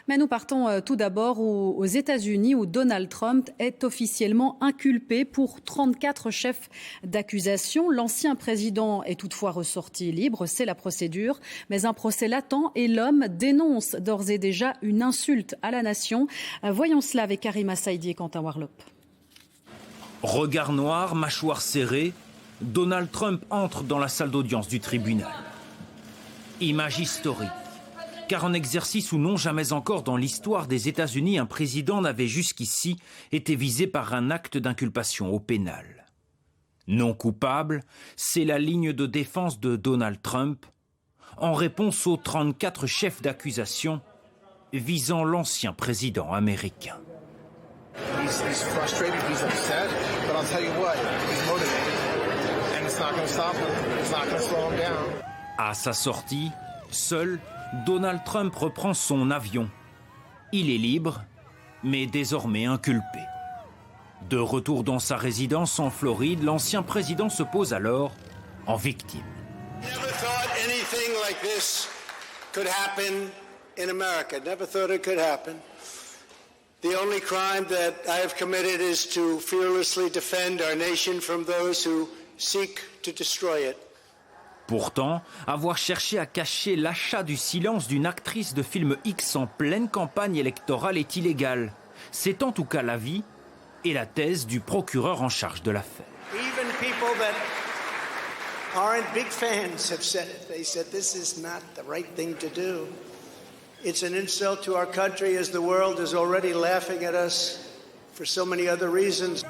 Mais nous partons tout d'abord aux États-Unis où Donald Trump est officiellement inculpé pour 34 chefs d'accusation. L'ancien président est toutefois ressorti libre, c'est la procédure. Mais un procès l'attend et l'homme dénonce d'ores et déjà une insulte à la nation. Voyons cela avec Karima Saïdi et Quentin Warlop. Regard noir, mâchoire serrée, Donald Trump entre dans la salle d'audience du tribunal. Image historique, car en exercice ou non, jamais encore dans l'histoire des États-Unis, un président n'avait jusqu'ici été visé par un acte d'inculpation au pénal. Non coupable, c'est la ligne de défense de Donald Trump, en réponse aux 34 chefs d'accusation visant l'ancien président américain. He's frustrated, he's upset, but I'll tell you what, he's motivated. And it's not going to stop him. It's not going to slow him down. À sa sortie, seul, Donald Trump reprend son avion. Il est libre, mais désormais inculpé. De retour dans sa résidence en Floride, l'ancien président se pose alors en victime. Never thought anything like this could happen in America. Never thought it could happen. The only crime that I have committed is to fearlessly defend our nation from those who seek to destroy it. Pourtant, avoir cherché à cacher l'achat du silence d'une actrice de film X en pleine campagne électorale est illégal. C'est en tout cas l'avis et la thèse du procureur en charge de l'affaire. Even people that aren't big fans have said it. They said this is not the right thing to do. It's an insult to our country as the world is already laughing at us for so many other reasons.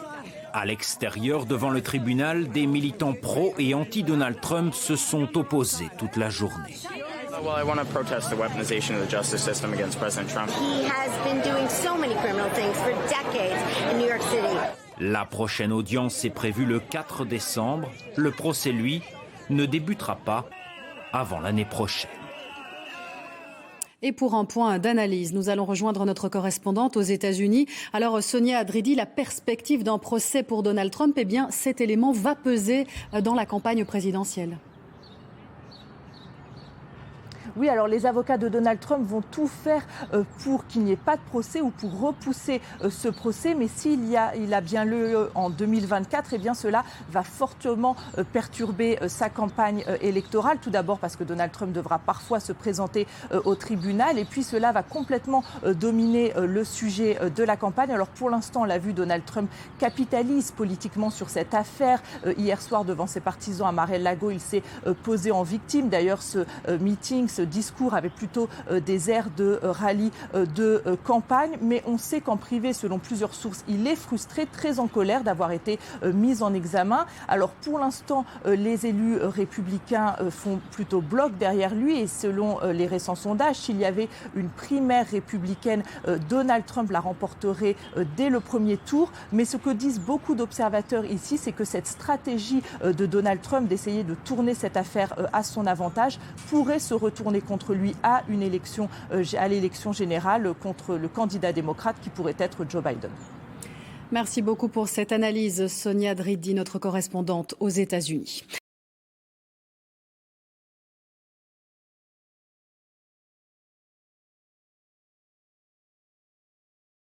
À l'extérieur, devant le tribunal, des militants pro et anti-Donald Trump se sont opposés toute la journée. Well, I want to protest the weaponization of the justice system against President Trump. He has been doing so many criminal things for decades in New York City. La prochaine audience est prévue le 4 décembre. Le procès, lui, ne débutera pas avant l'année prochaine. Et pour un point d'analyse, nous allons rejoindre notre correspondante aux États-Unis. Alors Sonia Adridi, la perspective d'un procès pour Donald Trump, eh bien cet élément va peser dans la campagne présidentielle. Oui, alors les avocats de Donald Trump vont tout faire pour qu'il n'y ait pas de procès ou pour repousser ce procès. Mais il a bien lieu en 2024, eh bien cela va fortement perturber sa campagne électorale. Tout d'abord parce que Donald Trump devra parfois se présenter au tribunal. Et puis cela va complètement dominer le sujet de la campagne. Alors pour l'instant, on l'a vu, Donald Trump capitalise politiquement sur cette affaire. Hier soir, devant ses partisans à Mar-a-Lago, il s'est posé en victime. D'ailleurs, ce meeting, ce discours avait plutôt des airs de rallye de campagne, mais on sait qu'en privé, selon plusieurs sources, il est frustré, très en colère d'avoir été mis en examen. Alors pour l'instant, les élus républicains font plutôt bloc derrière lui et selon les récents sondages, s'il y avait une primaire républicaine, Donald Trump la remporterait dès le premier tour. Mais ce que disent beaucoup d'observateurs ici, c'est que cette stratégie de Donald Trump d'essayer de tourner cette affaire à son avantage pourrait se retourner contre lui à l'élection générale contre le candidat démocrate qui pourrait être Joe Biden. Merci beaucoup pour cette analyse, Sonia Adridi, notre correspondante aux États-Unis.